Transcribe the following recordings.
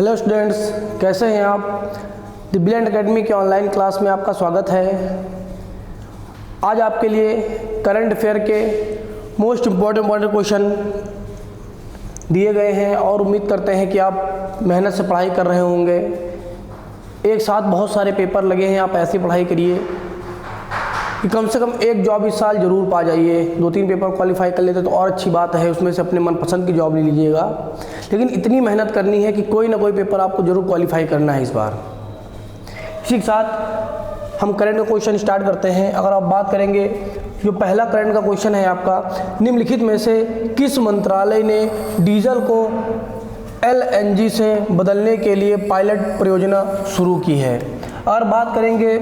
Hello students, कैसे हैं आप। द ब्रिलियंट एकेडमी के ऑनलाइन क्लास में आपका स्वागत है। आज आपके लिए करंट अफेयर के मोस्ट इम्पॉर्टेंट क्वेश्चन दिए गए हैं और उम्मीद करते हैं कि आप मेहनत से पढ़ाई कर रहे होंगे। एक साथ बहुत सारे पेपर लगे हैं, आप ऐसी पढ़ाई करिए कि कम से कम एक जॉब इस साल ज़रूर पा जाइए। 2-3 पेपर क्वालिफाई कर लेते तो और अच्छी बात है, उसमें से अपने मनपसंद की जॉब ले लीजिएगा। लेकिन इतनी मेहनत करनी है कि कोई ना कोई पेपर आपको ज़रूर क्वालिफाई करना है इस बार। इसी के साथ हम करंट का क्वेश्चन स्टार्ट करते हैं। अगर आप बात करेंगे, जो पहला करंट का क्वेश्चन है आपका, निम्नलिखित में से किस मंत्रालय ने डीजल को LNG से बदलने के लिए पायलट परियोजना शुरू की है। अगर बात करेंगे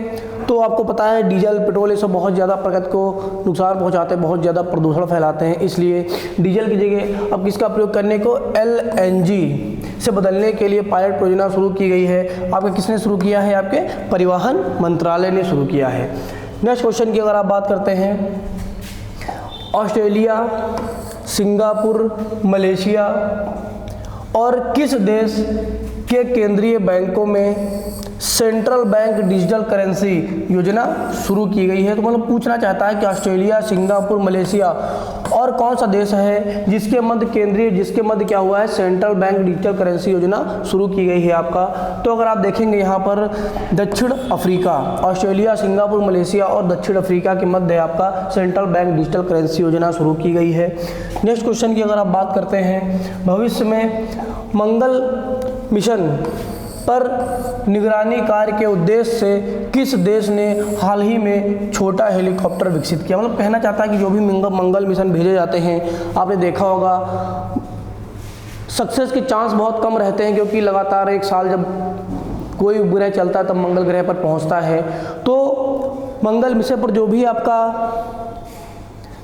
तो आपको पता है डीजल पेट्रोल ये सब बहुत ज़्यादा प्रकृति को नुकसान पहुंचाते हैं, बहुत ज़्यादा प्रदूषण फैलाते हैं। इसलिए डीजल की जगह अब किसका प्रयोग करने को LNG से बदलने के लिए पायलट परियोजना शुरू की गई है। आपके किसने शुरू किया है? आपके परिवहन मंत्रालय ने शुरू किया है। नेक्स्ट क्वेश्चन की अगर आप बात करते हैं, ऑस्ट्रेलिया, सिंगापुर, मलेशिया और किस देश के केंद्रीय बैंकों में सेंट्रल बैंक डिजिटल करेंसी योजना शुरू की गई है। तो मतलब पूछना चाहता है कि ऑस्ट्रेलिया, सिंगापुर, मलेशिया और कौन सा देश है जिसके मध्य क्या हुआ है, सेंट्रल बैंक डिजिटल करेंसी योजना शुरू की गई है आपका। तो अगर आप देखेंगे यहाँ पर दक्षिण अफ्रीका, ऑस्ट्रेलिया, सिंगापुर, मलेशिया और दक्षिण अफ्रीका के मध्य आपका सेंट्रल बैंक डिजिटल करेंसी योजना शुरू की गई है। नेक्स्ट क्वेश्चन की अगर आप बात करते हैं, भविष्य में मंगल मिशन पर निगरानी कार्य के उद्देश्य से किस देश ने हाल ही में छोटा हेलीकॉप्टर विकसित किया। मतलब कहना चाहता है कि जो भी मंगल मिशन भेजे जाते हैं, आपने देखा होगा सक्सेस के चांस बहुत कम रहते हैं, क्योंकि लगातार एक साल जब कोई उपग्रह चलता है तब मंगल ग्रह पर पहुंचता है। तो मंगल मिशन पर जो भी आपका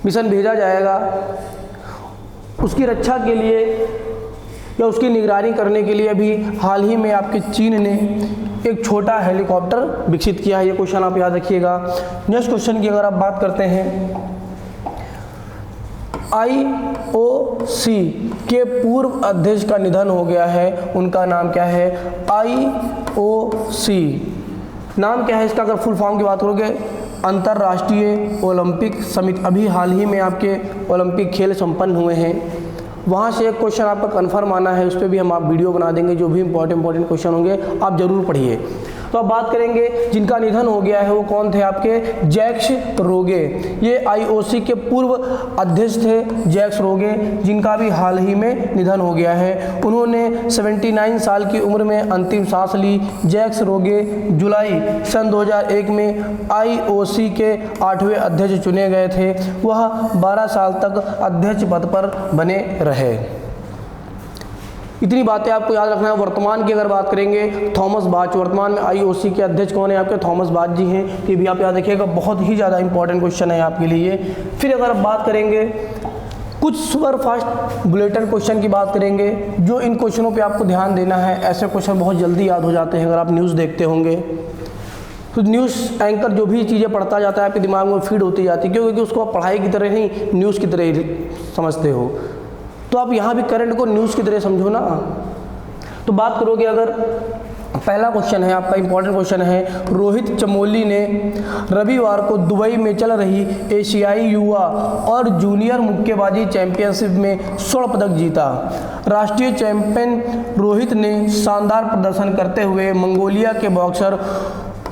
मिशन भेजा जाएगा, उसकी रक्षा के लिए या उसकी निगरानी करने के लिए अभी हाल ही में आपके चीन ने एक छोटा हेलीकॉप्टर विकसित किया है। ये क्वेश्चन आप याद रखिएगा। नेक्स्ट क्वेश्चन की अगर आप बात करते हैं, IOC के पूर्व अध्यक्ष का निधन हो गया है, उनका नाम क्या है? IOC नाम क्या है इसका? अगर फुल फॉर्म की बात करोगे, अंतर्राष्ट्रीय ओलंपिक समिति। अभी हाल ही में आपके ओलंपिक खेल संपन्न हुए हैं, वहाँ से एक क्वेश्चन आपका कन्फर्म आना है, उस पर भी हम आप वीडियो बना देंगे। जो भी इंपॉर्टेंट क्वेश्चन होंगे आप जरूर पढ़िए। तो अब बात करेंगे जिनका निधन हो गया है वो कौन थे आपके? जैक्स रोगे। ये IOC के पूर्व अध्यक्ष थे जैक्स रोगे, जिनका भी हाल ही में निधन हो गया है। उन्होंने 79 साल की उम्र में अंतिम सांस ली। जैक्स रोगे जुलाई सन 2001 में IOC के 8वें अध्यक्ष चुने गए थे। वह 12 साल तक अध्यक्ष पद पर बने रहे। इतनी बातें आपको याद रखना है। वर्तमान की अगर बात करेंगे, थॉमस बाच। वर्तमान में IOC के अध्यक्ष कौन है आपके? थॉमस बाच जी हैं। ये भी आप याद रखिएगा, बहुत ही ज़्यादा इंपॉर्टेंट क्वेश्चन है आपके लिए। फिर अगर आप बात करेंगे, कुछ सुपर फास्ट बुलेटिन क्वेश्चन की बात करेंगे, जो इन क्वेश्चनों पे आपको ध्यान देना है। ऐसे क्वेश्चन बहुत जल्दी याद हो जाते हैं अगर आप न्यूज़ देखते होंगे। तो न्यूज़ एंकर जो भी चीज़ें पढ़ता जाता है आपके दिमाग में फीड होती जाती है, क्योंकि उसको आप पढ़ाई की तरह नहीं, न्यूज़ की तरह ही समझते हो। तो आप यहाँ भी करंट को न्यूज़ की तरह समझो ना। तो बात करोगे, अगर पहला क्वेश्चन है आपका, इंपॉर्टेंट क्वेश्चन है, रोहित चमोली ने रविवार को दुबई में चल रही एशियाई युवा और जूनियर मुक्केबाजी चैंपियनशिप में स्वर्ण पदक जीता। राष्ट्रीय चैंपियन रोहित ने शानदार प्रदर्शन करते हुए मंगोलिया के बॉक्सर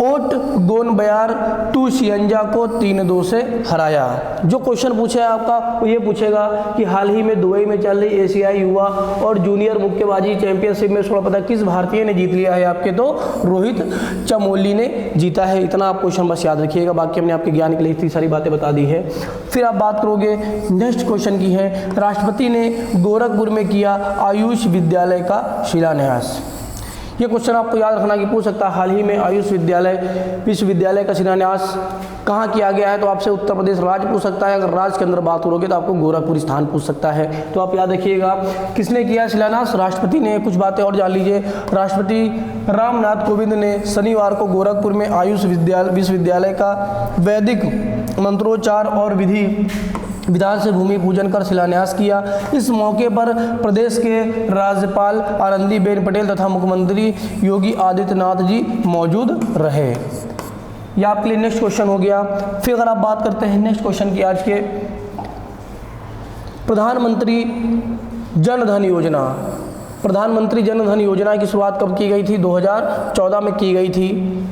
ओट गोनबयार टूसियंजा को 3-2 से हराया। जो क्वेश्चन पूछा है आपका वो ये पूछेगा कि हाल ही में दुबई में चल रही एशियाई युवा और जूनियर मुक्केबाजी चैंपियनशिप में स्वर्ण पदक किस भारतीय ने जीत लिया है आपके? तो रोहित चमोली ने जीता है। इतना आप क्वेश्चन बस याद रखिएगा, बाकी हमने आपके ज्ञान के लिए इतनी सारी बातें बता दी है। फिर आप बात करोगे, नेक्स्ट क्वेश्चन की है, राष्ट्रपति ने गोरखपुर में किया आयुष विद्यालय का शिलान्यास। ये क्वेश्चन आपको याद रखना कि पूछ सकता है, हाल ही में आयुष विश्वविद्यालय का शिलान्यास कहाँ किया गया है? तो आपसे उत्तर प्रदेश राज्य पूछ सकता है। अगर राज्य के अंदर बात करोगे तो आपको गोरखपुर स्थान पूछ सकता है। तो आप याद रखिएगा किसने किया शिलान्यास? राष्ट्रपति ने। कुछ बातें और जान लीजिए। राष्ट्रपति रामनाथ कोविंद ने शनिवार को गोरखपुर में आयुष विश्वविद्यालय का वैदिक मंत्रोच्चार और विधि विधान से भूमि पूजन कर शिलान्यास किया। इस मौके पर प्रदेश के राज्यपाल आनंदीबेन पटेल तथा मुख्यमंत्री योगी आदित्यनाथ जी मौजूद रहे। यह आपके लिए नेक्स्ट क्वेश्चन हो गया। फिर अगर आप बात करते हैं नेक्स्ट क्वेश्चन की, आज के प्रधानमंत्री जन धन योजना। प्रधानमंत्री जन धन योजना की शुरुआत कब की गई थी? 2014 में की गई थी।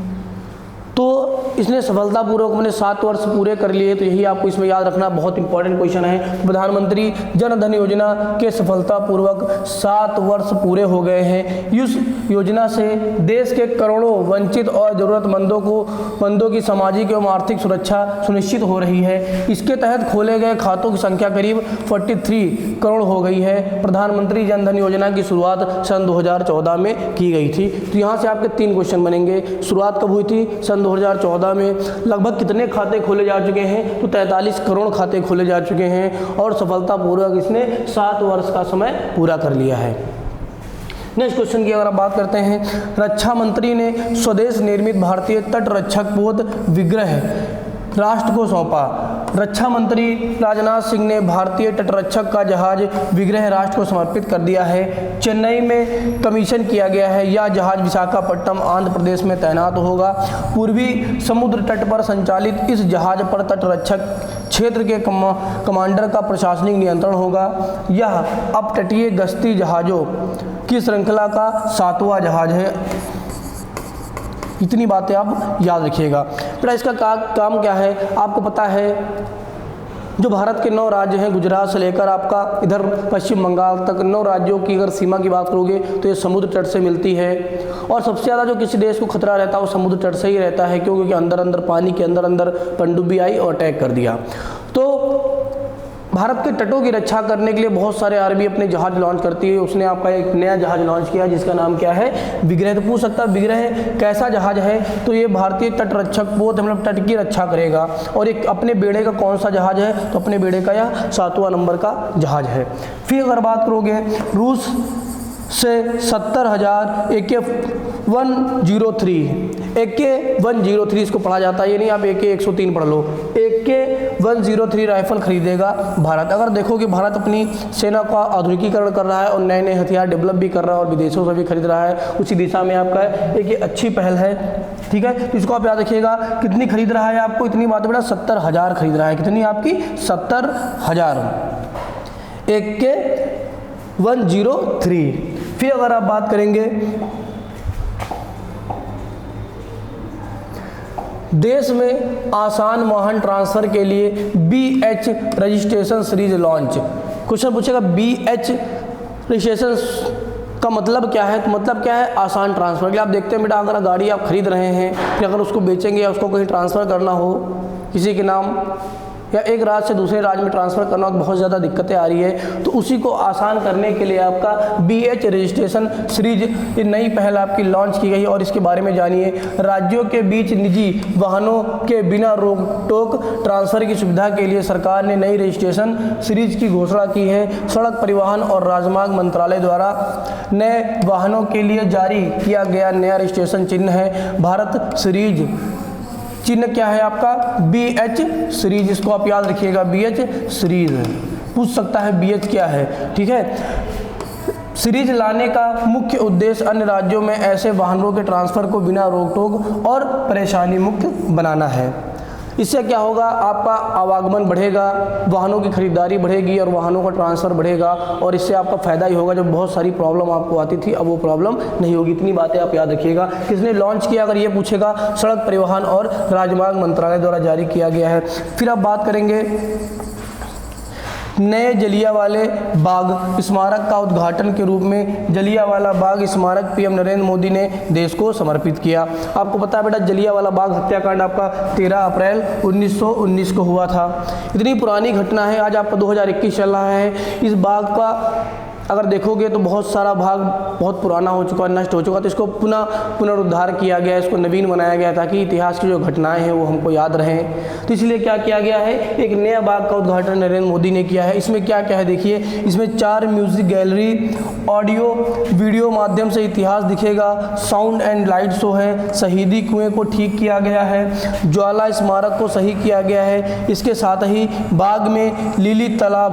तो इसने सफलतापूर्वक मैंने 7 वर्ष पूरे कर लिए, तो यही आपको इसमें याद रखना, बहुत इंपॉर्टेंट क्वेश्चन है। प्रधानमंत्री जन धन योजना के सफलतापूर्वक 7 वर्ष पूरे हो गए हैं। इस योजना से देश के करोड़ों वंचित और ज़रूरतमंदों की सामाजिक एवं आर्थिक सुरक्षा सुनिश्चित हो रही है। इसके तहत खोले गए खातों की संख्या करीब 43 करोड़ हो गई है। प्रधानमंत्री जन धन योजना की शुरुआत सन 2014 में की गई थी। तो यहाँ से आपके 3 क्वेश्चन बनेंगे। शुरुआत कब हुई थी? सन 2014 में। लगभग कितने खाते खोले जा चुके हैं? तो 43 करोड़ खाते खोले जा चुके हैं और सफलतापूर्वक इसने 7 वर्ष का समय पूरा कर लिया है। नेक्स्ट क्वेश्चन की अगर आप बात करते हैं, रक्षा मंत्री ने स्वदेश निर्मित भारतीय तट रक्षक पोत विग्रह राष्ट्र को सौंपा। रक्षा मंत्री राजनाथ सिंह ने भारतीय तटरक्षक का जहाज विग्रह राष्ट्र को समर्पित कर दिया है। चेन्नई में कमीशन किया गया है। यह जहाज विशाखापट्टनम आंध्र प्रदेश में तैनात होगा। पूर्वी समुद्र तट पर संचालित इस जहाज पर तटरक्षक क्षेत्र के कमांडर का प्रशासनिक नियंत्रण होगा। यह अपतटीय गश्ती जहाज़ों की श्रृंखला का 7वां जहाज है। इतनी बातें आप याद रखिएगा। बेटा इसका काम क्या है? आपको पता है जो भारत के 9 राज्य हैं, गुजरात से लेकर आपका इधर पश्चिम बंगाल तक 9 राज्यों की अगर सीमा की बात करोगे तो ये समुद्र तट से मिलती है। और सबसे ज़्यादा जो किसी देश को खतरा रहता है वो समुद्र तट से ही रहता है, क्योंकि अंदर पानी के अंदर पनडुब्बी आई और अटैक कर दिया। तो भारत के तटों की रक्षा करने के लिए बहुत सारे आर्मी अपने जहाज लॉन्च करती है। उसने आपका एक नया जहाज लॉन्च किया जिसका नाम क्या है? विग्रह। तो पूछ सकता है विग्रह कैसा जहाज है? तो ये भारतीय तट रक्षक पोत मतलब तट की रक्षा करेगा। और एक अपने बेड़े का कौन सा जहाज है? तो अपने बेड़े का यह 7वां नंबर का जहाज है। फिर अगर बात करोगे रूस से 70,000 AK-103 इसको पढ़ा जाता है, ये नहीं आप AK-103 पढ़ लो। AK-103 राइफल खरीदेगा भारत। अगर देखो कि भारत अपनी सेना का आधुनिकीकरण कर रहा है और नए नए हथियार डेवलप भी कर रहा है और विदेशों से भी खरीद रहा है, उसी दिशा में आपका एक ये अच्छी पहल है। ठीक है, तो इसको आप याद रखिएगा। कितनी खरीद रहा है? आपको इतनी बात बेटा 70,000 खरीद रहा है। कितनी आपकी? 70,000 AK-103। फिर अगर आप बात करेंगे देश में आसान वाहन ट्रांसफ़र के लिए BH registration series launch. Question पूछेगा BH रजिस्ट्रेशन का मतलब क्या है? तो मतलब क्या है? आसान ट्रांसफ़र के लिए। आप देखते हैं बेटा, अगर गाड़ी आप खरीद रहे हैं, फिर अगर उसको बेचेंगे या उसको कहीं ट्रांसफ़र करना हो किसी के नाम, या एक राज्य से दूसरे राज्य में ट्रांसफ़र करना हो तो बहुत ज़्यादा दिक्कतें आ रही है। तो उसी को आसान करने के लिए आपका BH रजिस्ट्रेशन सीरीज ये नई पहल आपकी लॉन्च की गई और इसके बारे में जानिए। राज्यों के बीच निजी वाहनों के बिना रोक टोक ट्रांसफ़र की सुविधा के लिए सरकार ने नई रजिस्ट्रेशन सीरीज की घोषणा की है। सड़क परिवहन और राजमार्ग मंत्रालय द्वारा नए वाहनों के लिए जारी किया गया नया रजिस्ट्रेशन चिन्ह है भारत सीरीज। चिन्ह क्या है आपका? BH series. इसको आप याद रखिएगा, BH सीरीज। पूछ सकता है BH क्या है। ठीक है, सीरीज लाने का मुख्य उद्देश्य अन्य राज्यों में ऐसे वाहनों के ट्रांसफ़र को बिना रोक टोक और परेशानी मुक्त बनाना है। इससे क्या होगा? आपका आवागमन बढ़ेगा, वाहनों की खरीदारी बढ़ेगी और वाहनों का ट्रांसफ़र बढ़ेगा और इससे आपका फ़ायदा ही होगा। जब बहुत सारी प्रॉब्लम आपको आती थी, अब वो प्रॉब्लम नहीं होगी। इतनी बातें आप याद रखिएगा। किसने लॉन्च किया? अगर ये पूछेगा, सड़क परिवहन और राजमार्ग मंत्रालय द्वारा जारी किया गया है। फिर आप बात करेंगे नए जलियांवाला बाग स्मारक का उद्घाटन के रूप में जलियांवाला बाग स्मारक PM नरेंद्र मोदी ने देश को समर्पित किया। आपको पता है बेटा, जलियांवाला बाग हत्याकांड आपका 13 अप्रैल 1919 को हुआ था। इतनी पुरानी घटना है। आज आपका 2021 चल रहा है। इस बाग का अगर देखोगे तो बहुत सारा भाग बहुत पुराना हो चुका, नष्ट हो चुका, तो इसको पुनरुद्धार किया गया, इसको नवीन बनाया गया ताकि इतिहास की जो घटनाएं हैं वो हमको याद रहें। तो इसलिए क्या किया गया है, एक नया बाग का उद्घाटन नरेंद्र मोदी ने किया है। इसमें क्या क्या है देखिए, इसमें 4 म्यूजिक गैलरी, ऑडियो वीडियो माध्यम से इतिहास दिखेगा, साउंड एंड लाइट शो है, शहीदी कुएं को ठीक किया गया है, ज्वाला स्मारक को सही किया गया है, इसके साथ ही बाग में लीली तालाब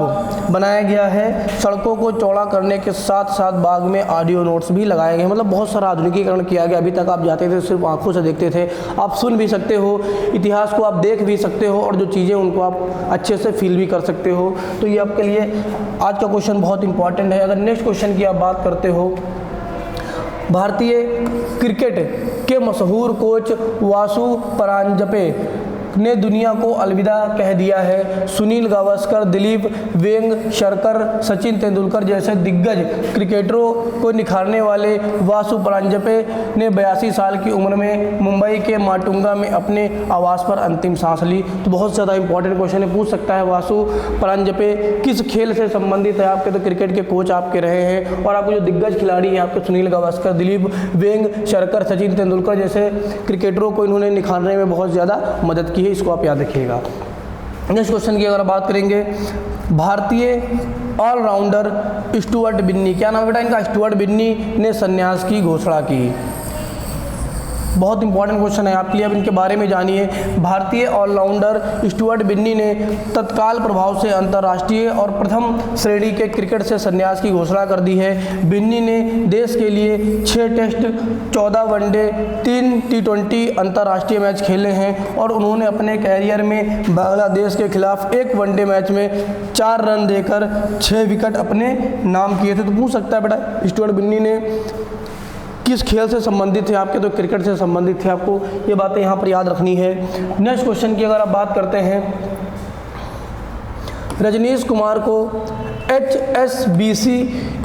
बनाया गया है, सड़कों को चौड़ा करने के साथ साथ बाग में ऑडियो नोट्स भी लगाए गए। मतलब बहुत सारा आधुनिकीकरण किया गया। अभी तक आप जाते थे सिर्फ आंखों से देखते थे, आप सुन भी सकते हो, इतिहास को आप देख भी सकते हो और जो चीज़ें उनको आप अच्छे से फील भी कर सकते हो। तो ये आपके लिए आज का क्वेश्चन बहुत इंपॉर्टेंट है। अगर नेक्स्ट क्वेश्चन की आप बात करते हो, भारतीय क्रिकेट के मशहूर कोच वासु परांजपे ने दुनिया को अलविदा कह दिया है। सुनील गावस्कर, दिलीप वेंगसरकर, सचिन तेंदुलकर जैसे दिग्गज क्रिकेटरों को निखारने वाले वासु परांजपे ने 82 साल की उम्र में मुंबई के माटुंगा में अपने आवास पर अंतिम सांस ली। तो बहुत ज़्यादा इंपॉर्टेंट क्वेश्चन है, पूछ सकता है वासु परांजपे किस खेल से संबंधित है आपके, तो क्रिकेट के कोच आपके रहे हैं। और आपको जो दिग्गज खिलाड़ी हैं आपके सुनील गावस्कर, दिलीप वेंगसरकर, सचिन तेंदुलकर जैसे क्रिकेटरों को इन्होंने निखारने में बहुत ज़्यादा मदद की है, इसको आप याद रखिएगा। नेक्स्ट क्वेश्चन की अगर बात करेंगे, भारतीय ऑलराउंडर स्टुअर्ट बिन्नी, क्या नाम है बेटा इनका, स्टुअर्ट बिन्नी ने संन्यास की घोषणा की। बहुत इंपॉर्टेंट क्वेश्चन है आपके लिए, अब इनके बारे में जानिए। भारतीय ऑलराउंडर स्टुअर्ट बिन्नी ने तत्काल प्रभाव से अंतर्राष्ट्रीय और प्रथम श्रेणी के क्रिकेट से संन्यास की घोषणा कर दी है। बिन्नी ने देश के लिए 6 टेस्ट, 14 वनडे, 3 T20 अंतर्राष्ट्रीय मैच खेले हैं और उन्होंने अपने कैरियर में बांग्लादेश के खिलाफ 1 वनडे मैच में 4 रन देकर 6 विकेट अपने नाम किए थे। तो पूछ सकता है बेटा स्टुअर्ट बिन्नी ने किस खेल से संबंधित थे आपके, तो क्रिकेट से संबंधित थे, आपको ये बातें यहाँ पर याद रखनी है। नेक्स्ट क्वेश्चन की अगर आप बात करते हैं, रजनीश कुमार को HSBC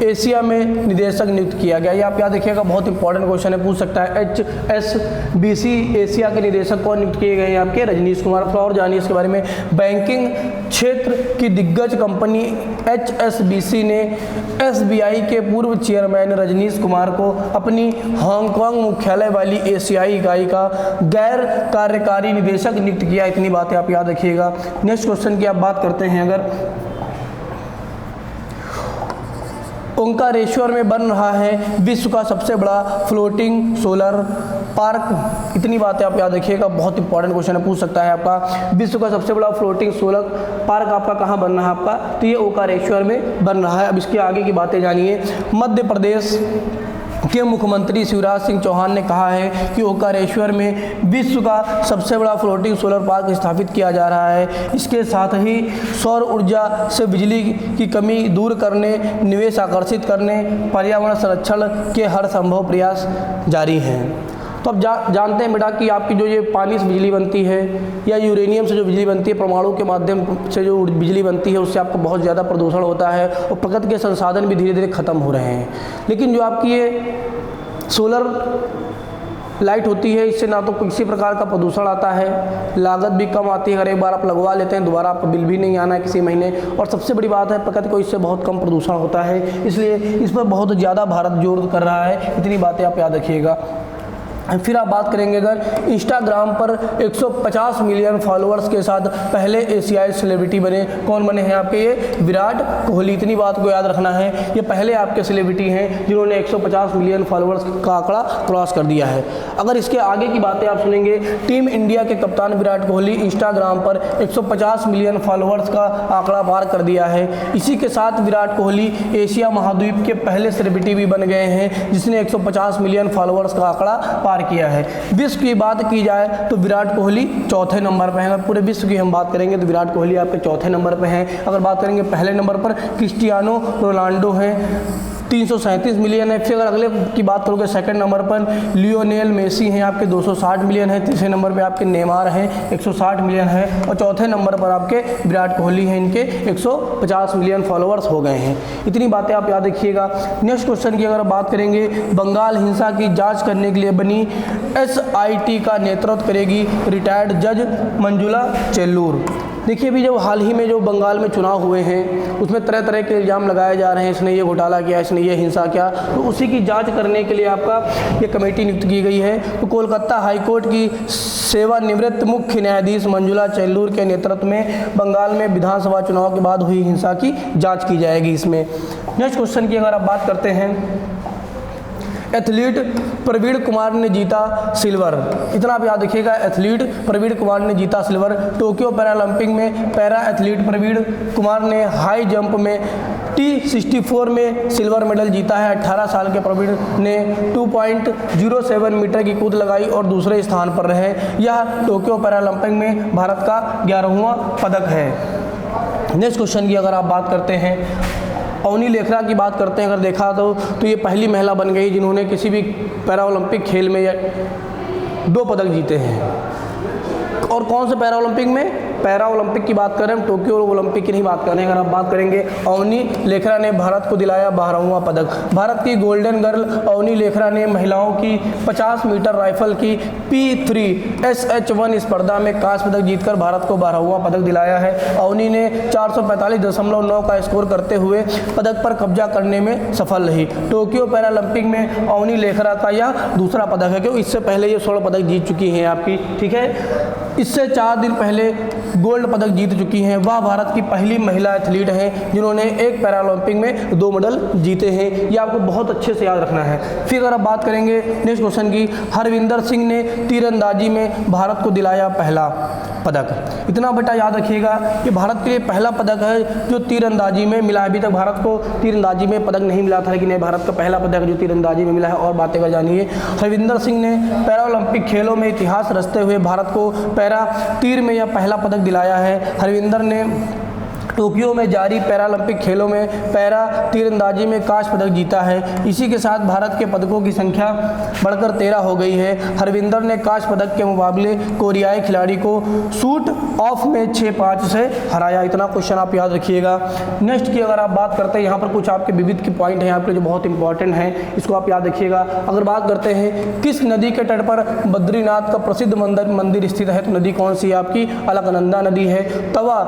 एशिया में निदेशक नियुक्त किया गया। ये आप याद रखिएगा, बहुत इंपॉर्टेंट क्वेश्चन है, पूछ सकता है HSBC एशिया के निदेशक कौन नियुक्त किए गए हैं आपके, रजनीश कुमार। और जानिए इसके बारे में। बैंकिंग क्षेत्र की दिग्गज कंपनी HSBC ने SBI के पूर्व चेयरमैन रजनीश कुमार को अपनी हांगकांग मुख्यालय वाली एशियाई इकाई का गैर कार्यकारी निदेशक नियुक्त किया। इतनी बातें आप याद रखिएगा। नेक्स्ट क्वेश्चन की आप बात करते हैं, अगर ओंकारेश्वर में बन रहा है विश्व का सबसे बड़ा फ्लोटिंग सोलर पार्क। इतनी बातें आप याद रखिएगा, बहुत इंपॉर्टेंट क्वेश्चन है, पूछ सकता है आपका। विश्व का सबसे बड़ा फ्लोटिंग सोलर पार्क आपका कहाँ बन रहा है आपका, तो ये ओंकारेश्वर में बन रहा है। अब इसके आगे की बातें जानिए। मध्य प्रदेश के मुख्यमंत्री शिवराज सिंह चौहान ने कहा है कि ओंकारेश्वर में विश्व का सबसे बड़ा फ्लोटिंग सोलर पार्क स्थापित किया जा रहा है। इसके साथ ही सौर ऊर्जा से बिजली की कमी दूर करने, निवेश आकर्षित करने, पर्यावरण संरक्षण के हर संभव प्रयास जारी हैं। तो अब जानते हैं बेटा कि आपकी जो ये पानी से बिजली बनती है या यूरेनियम से जो बिजली बनती है, परमाणु के माध्यम से जो बिजली बनती है, उससे आपको बहुत ज़्यादा प्रदूषण होता है और प्रकृति के संसाधन भी धीरे धीरे ख़त्म हो रहे हैं। लेकिन जो आपकी ये सोलर लाइट होती है, इससे ना तो किसी प्रकार का प्रदूषण आता है, लागत भी कम आती है। अगर एक बार आप लगवा लेते हैं दोबारा आपको बिल भी नहीं आना है किसी महीने, और सबसे बड़ी बात है प्रकृति को इससे बहुत कम प्रदूषण होता है, इसलिए इस पर बहुत ज़्यादा भारत जोर कर रहा है। इतनी बातें आप याद रखिएगा। फिर आप बात करेंगे, अगर इंस्टाग्राम पर 150 मिलियन फॉलोअर्स के साथ पहले एशियाई सेलिब्रिटी बने, कौन बने हैं आपके, ये विराट कोहली। इतनी बात को याद रखना है, ये पहले आपके सेलिब्रिटी हैं जिन्होंने 150 मिलियन फॉलोअर्स का आंकड़ा क्रॉस कर दिया है। अगर इसके आगे की बातें आप सुनेंगे, टीम इंडिया के कप्तान विराट कोहली इंस्टाग्राम पर 150 मिलियन फॉलोअर्स का आंकड़ा पार कर दिया है। इसी के साथ विराट कोहली एशिया महाद्वीप के पहले सेलिब्रिटी भी बन गए हैं जिसने 150 मिलियन फॉलोअर्स का आंकड़ा पार किया है। विश्व की बात की जाए तो विराट कोहली चौथे नंबर पर हैं। अगर पूरे विश्व की हम बात करेंगे तो विराट कोहली आपके चौथे नंबर पर हैं। अगर बात करेंगे पहले नंबर पर क्रिस्टियानो रोनाल्डो हैं, 337 मिलियन है। फिर अगर अगले की बात करोगे सेकंड नंबर पर लियोनेल मेसी हैं, आपके 260 मिलियन है। तीसरे नंबर पे आपके नेमार हैं, 160 मिलियन है। और चौथे नंबर पर आपके विराट कोहली हैं, इनके 150 मिलियन फॉलोअर्स हो गए हैं। इतनी बातें आप याद रखिएगा। नेक्स्ट क्वेश्चन की अगर बात करेंगे, बंगाल हिंसा की जाँच करने के लिए बनी SIT का नेतृत्व करेगी रिटायर्ड जज मंजुला चेल्लूर। देखिए अभी जब हाल ही में जो बंगाल में चुनाव हुए हैं उसमें तरह तरह के इल्ज़ाम लगाए जा रहे हैं, इसने ये घोटाला किया, इसने ये हिंसा किया, तो उसी की जांच करने के लिए आपका ये कमेटी नियुक्त की गई है। तो कोलकाता हाईकोर्ट की सेवानिवृत्त मुख्य न्यायाधीश मंजुला चेल्लूर के नेतृत्व में बंगाल में विधानसभा चुनाव के बाद हुई हिंसा की जाँच की जाएगी इसमें। नेक्स्ट क्वेश्चन की अगर आप बात करते हैं, एथलीट प्रवीण कुमार ने जीता सिल्वर। इतना आप याद रखिएगा, एथलीट प्रवीण कुमार ने जीता सिल्वर। टोक्यो पैरालंपिक में पैरा एथलीट प्रवीण कुमार ने हाई जंप में T64 में सिल्वर मेडल जीता है। 18 साल के प्रवीण ने 2.07 मीटर की कूद लगाई और दूसरे स्थान पर रहे। यह टोक्यो पैरालंपिक में भारत का 11वां पदक है। नेक्स्ट क्वेश्चन की अगर आप बात करते हैं, अवनी लेखरा की बात करते हैं अगर देखा तो ये पहली महिला बन गई जिन्होंने किसी भी पैरा ओलंपिक खेल में 2 पदक जीते हैं। और कौन से पैरा ओलंपिक में? पैरा ओलंपिक की बात करें, हम टोक्यो ओलंपिक की नहीं बात करें। अगर आप बात करेंगे, अवनी लेखरा ने भारत को दिलाया 12वां पदक। भारत की गोल्डन गर्ल अवनी लेखरा ने महिलाओं की 50 मीटर राइफल की P3 SH1 स्पर्धा में कांस्य पदक जीतकर भारत को 12वां पदक दिलाया है। अवनी ने 445.9 का स्कोर करते हुए पदक पर कब्जा करने में सफल रही। टोक्यो पैरालंपिक में अवनी लेखरा का यह दूसरा पदक है, क्योंकि इससे पहले ये 16 पदक जीत चुकी हैं आपकी, ठीक है। इससे 4 दिन पहले गोल्ड पदक जीत चुकी हैं। वह भारत की पहली महिला एथलीट हैं जिन्होंने एक पैरालंपिक में 2 मेडल जीते हैं। ये आपको बहुत अच्छे से याद रखना है। फिर अगर आप बात करेंगे नेक्स्ट क्वेश्चन की, हरविंदर सिंह ने तीरंदाजी में भारत को दिलाया पहला पदक। इतना बेटा याद रखिएगा कि भारत के लिए पहला पदक है जो तीरंदाजी में मिला है। अभी तक भारत को तीरंदाजी में पदक नहीं मिला था, लेकिन ये भारत का पहला पदक जो तीरंदाजी में मिला है। और बातें का जानिए, हरविंदर सिंह ने पैरालंपिक खेलों में इतिहास रचते हुए भारत को पैरा तीर में यह पहला पदक दिलाया है। हरविंदर ने टोक्यो में जारी पैरालंपिक खेलों में पैरा तीरंदाजी में कांस्य पदक जीता है। इसी के साथ भारत के पदकों की संख्या बढ़कर 13 हो गई है। हरविंदर ने कांस्य पदक के मुकाबले कोरियाई खिलाड़ी को शूट ऑफ में 6-5 से हराया। इतना क्वेश्चन आप याद रखिएगा। नेक्स्ट की अगर आप बात करते हैं, यहाँ पर कुछ आपके विविध के पॉइंट हैं आपके जो बहुत इंपॉर्टेंट हैं, इसको आप याद रखिएगा। अगर बात करते हैं किस नदी के तट पर बद्रीनाथ का प्रसिद्ध मंदिर स्थित है, तो नदी कौन सी है आपकी? अलकनंदा नदी है। तवा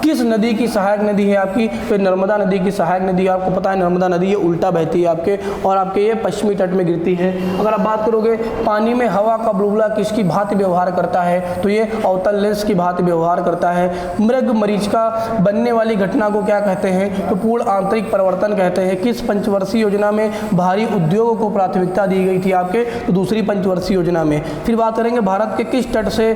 किस नदी की सहायक नदी है आपकी? तो नर्मदा नदी की सहायक नदी। आपको पता है नर्मदा नदी ये उल्टा बहती है आपके, और आपके ये पश्चिमी तट में गिरती है। अगर आप बात करोगे पानी में हवा का बुलबुला किसकी भांति व्यवहार करता है, तो ये अवतल लेंस की भांति व्यवहार करता है। मृग मरीचिका बनने वाली घटना को क्या कहते हैं? तो पूर्ण आंतरिक परिवर्तन कहते हैं। किस पंचवर्षीय योजना में भारी उद्योगों को प्राथमिकता दी गई थी आपके? तो दूसरी पंचवर्षीय योजना में। फिर बात करेंगे भारत के किस तट से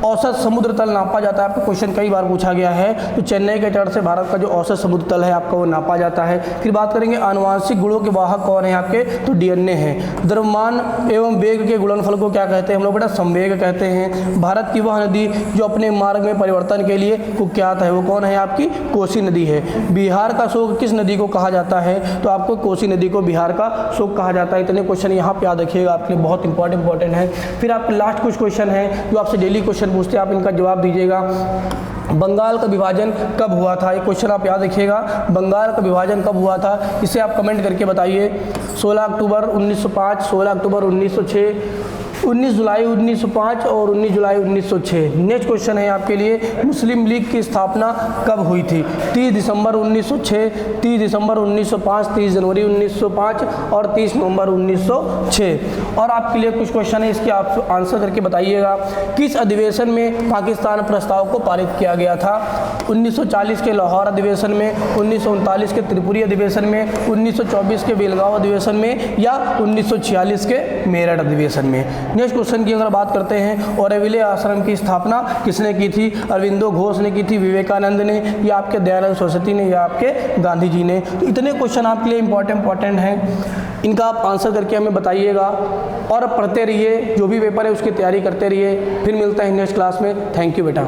औसत समुद्र तल नापा जाता है? आपको क्वेश्चन कई बार पूछा गया है। तो चेन्नई के तट से भारत का जो औसत समुद्र तल है आपका वो नापा जाता है। फिर बात करेंगे आनुवांशिक गुणों के वाहक कौन है आपके? तो DNA है। द्रव्यमान एवं वेग के गुणनफल को क्या कहते हैं हम लोग बेटा? संवेग कहते हैं। भारत की वह नदी जो अपने मार्ग में परिवर्तन के लिए कुख्यात है वो कौन है आपकी? कोसी नदी है। बिहार का शोक किस नदी को कहा जाता है? तो आपको कोसी नदी को बिहार का शोक कहा जाता है। इतने क्वेश्चन यहाँ पे याद रखिएगा, आपके लिए बहुत इंपॉर्टेंट है। फिर आपके लास्ट कुछ क्वेश्चन है जो आपसे डेली क्वेश्चन पूछते हैं, आप इनका जवाब दीजिएगा। बंगाल का विभाजन कब हुआ था? ये क्वेश्चन आप याद रखिएगा। बंगाल का विभाजन कब हुआ था इसे आप कमेंट करके बताइए। 16 अक्टूबर 1905, 16 अक्टूबर 1906, 19 जुलाई 1905 और 19 जुलाई 1906। नेक्स्ट क्वेश्चन है आपके लिए, मुस्लिम लीग की स्थापना कब हुई थी? 30 दिसंबर 1906, 30 दिसंबर 1905, 30 जनवरी 1905 और 30 नवंबर 1906। और आपके लिए कुछ क्वेश्चन है, इसके आप आंसर करके बताइएगा। किस अधिवेशन में पाकिस्तान प्रस्ताव को पारित किया गया था? 1940 के लाहौर अधिवेशन में, 1939 के त्रिपुरी अधिवेशन में, 1924 के बेलगांव अधिवेशन में या 1946 के मेरठ अधिवेशन में। नेक्स्ट क्वेश्चन की अगर बात करते हैं, ऑरोविले आश्रम की स्थापना किसने की थी? अरविंदो घोष ने की थी, विवेकानंद ने, या आपके दयानंद सरस्वती ने, या आपके गांधी जी ने। तो इतने क्वेश्चन आपके लिए इंपॉर्टेंट हैं, इनका आप आंसर करके हमें बताइएगा और पढ़ते रहिए। जो भी पेपर है उसकी तैयारी करते रहिए। फिर मिलते हैं नेक्स्ट क्लास में। थैंक यू बेटा।